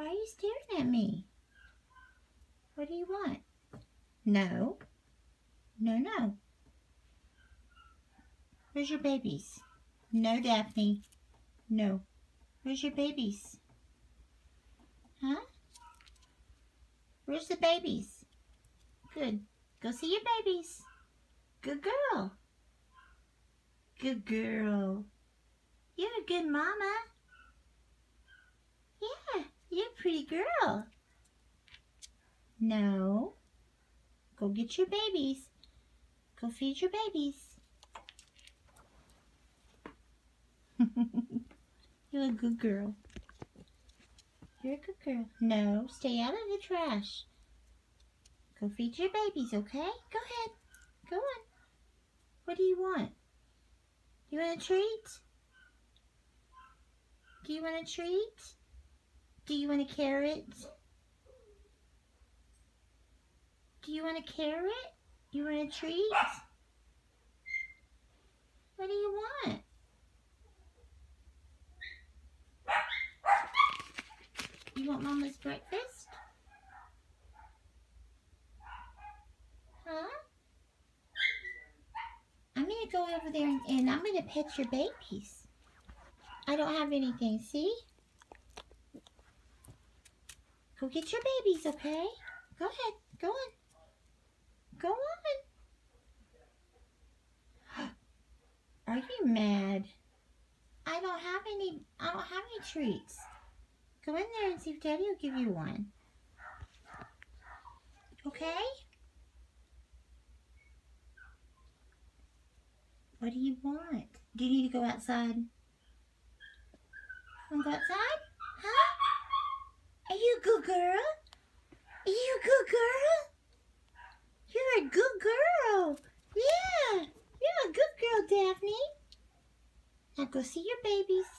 Why are you staring at me? What do you want? No. No, no. Where's your babies? No, Daphne. No. Where's your babies? Huh? Where's the babies? Good. Go see your babies. Good girl. Good girl. You're a good mama. Yeah, you're a pretty girl. No. Go get your babies. Go feed your babies. You're a good girl. You're a good girl. No, stay out of the trash. Go feed your babies, okay? Go ahead. Go on. What do you want? Do you want a treat? Do you want a treat? Do you want a carrot? Do you want a carrot? You want a treat? What do you want? You want Mama's breakfast? Huh? I'm going to go over there and I'm going to pet your babies. I don't have anything, see? Go get your babies, okay? Go ahead. Go on. Go on. Are you mad? I don't have any treats. Go in there and see if Daddy will give you one. Okay? What do you want? Do you need to go outside? Want to go outside? Huh? Are you a good girl? Are you a good girl? You're a good girl. Yeah. You're a good girl, Daphne. Now go see your babies.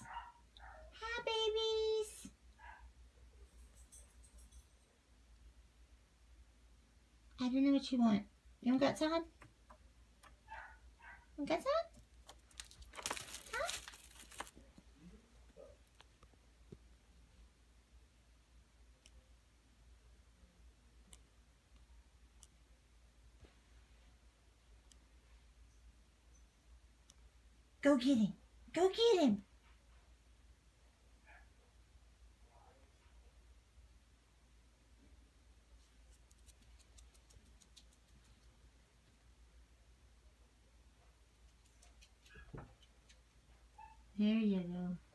Hi, babies. I don't know what you want. You want to go outside? Want to go outside? Huh? Go get him. Go get him. There you go.